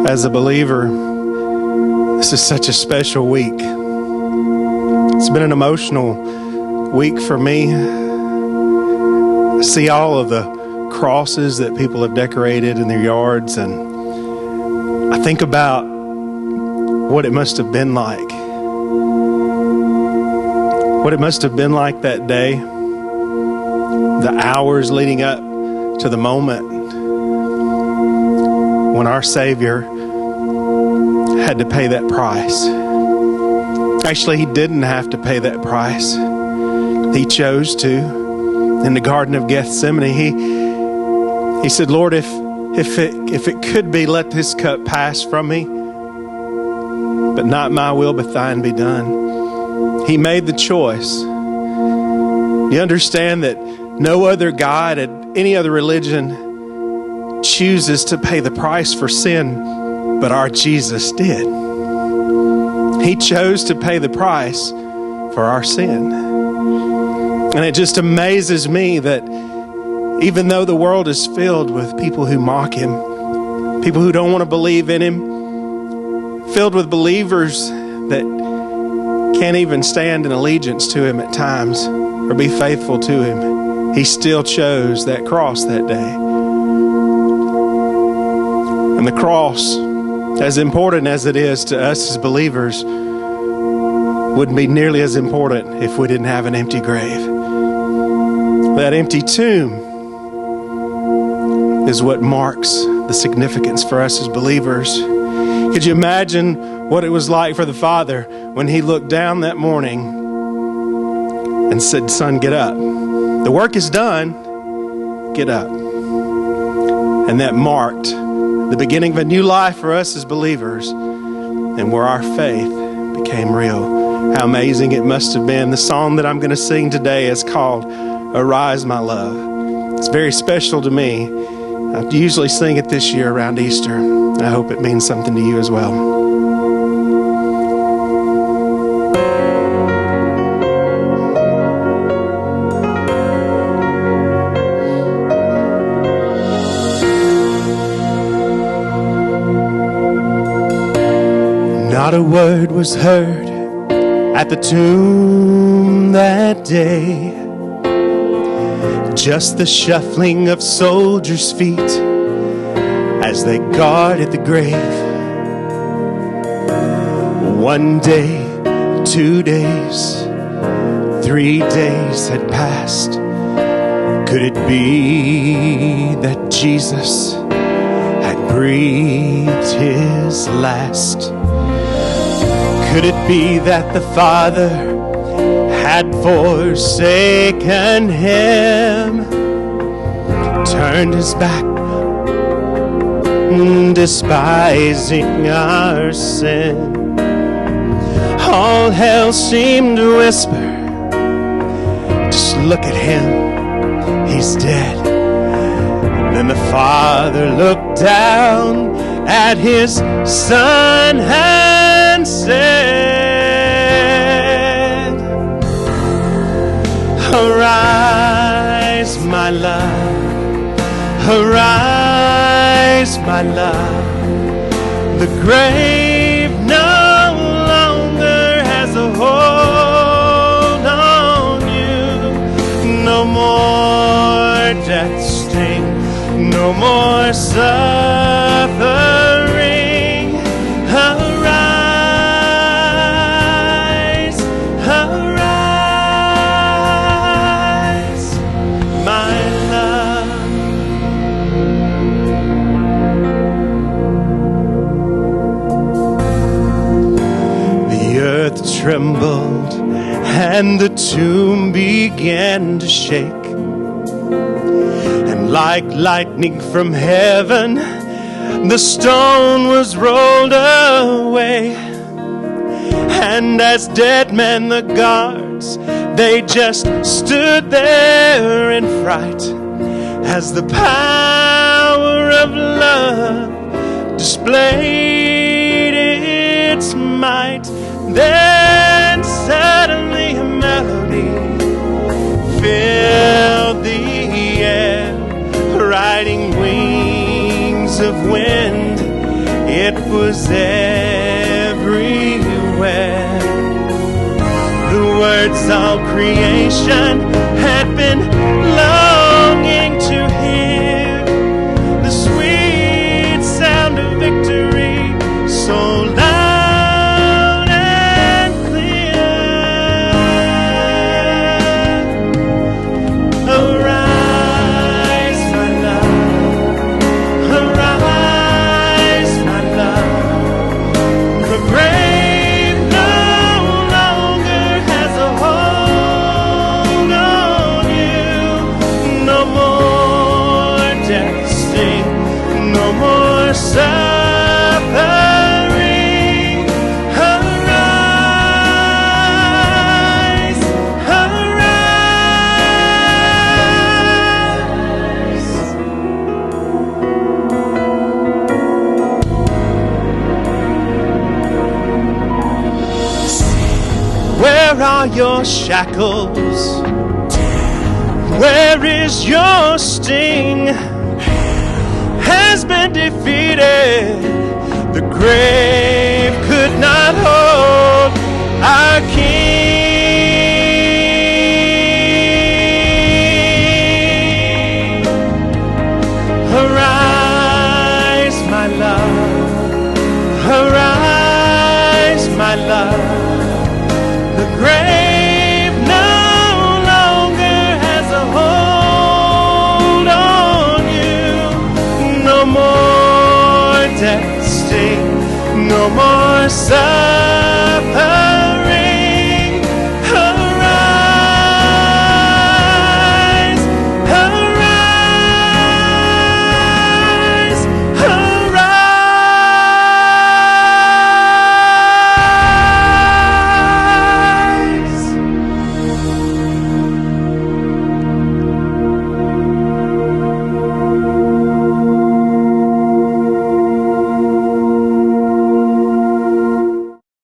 As a believer, this is such a special week. It's been an emotional week for me. I see all of the crosses that people have decorated in their yards, and I think about what it must have been like. What it must have been like that day, the hours leading up to the moment when our Savior had to pay that price. Actually, he didn't have to pay that price. He chose to. In the Garden of Gethsemane, he said, Lord, if it could be, let this cup pass from me, but not my will, but thine be done. He made the choice. You understand that no other God and any other religion chooses to pay the price for sin, but our Jesus did. He chose to pay the price for our sin. And it just amazes me that even though the world is filled with people who mock him, people who don't want to believe in him, filled with believers that can't even stand in allegiance to him at times or be faithful to him, he still chose that cross that day. And the cross, as important as it is to us as believers, wouldn't be nearly as important if we didn't have an empty grave. That empty tomb is what marks the significance for us as believers. Could you imagine what it was like for the Father when he looked down that morning and said, Son, get up. The work is done. Get up. And that marked the beginning of a new life for us as believers, and where our faith became real. How amazing it must have been. The song that I'm going to sing today is called Arise, My Love. It's very special to me. I usually sing it this year around Easter. I hope it means something to you as well. Not a word was heard at the tomb that day, just the shuffling of soldiers' feet as they guarded the grave. 1 day, 2 days, 3 days had passed. Could it be that Jesus had breathed his last? Could it be that the Father had forsaken him, turned his back, despising our sin? All hell seemed to whisper, just look at him, he's dead. Then the Father looked down at his Son and said, Arise, my love, arise, my love. The grave no longer has a hold on you. No more death's sting, no more suffering. Arise, arise, my love. The earth trembled and the tomb began to shake. Like lightning from heaven, the stone was rolled away. And as dead men, the guards, they just stood there in fright, as the power of love displayed its might. Then suddenly a melody filled the air, riding wings winds of wind, it was everywhere. The words all creation had been longing to hear, the sweet sound of victory, so loud and clear. Arise, my love, arise, my love. The grave no longer has a hold on you. No more death sting, no more suffering. Arise, arise. Where are your shackles? Where is your sting? Has been defeated. The grave could not hold our King. Arise, my love, arise, my love. The grave no longer has a hold on you. No more death sting, no more suffering.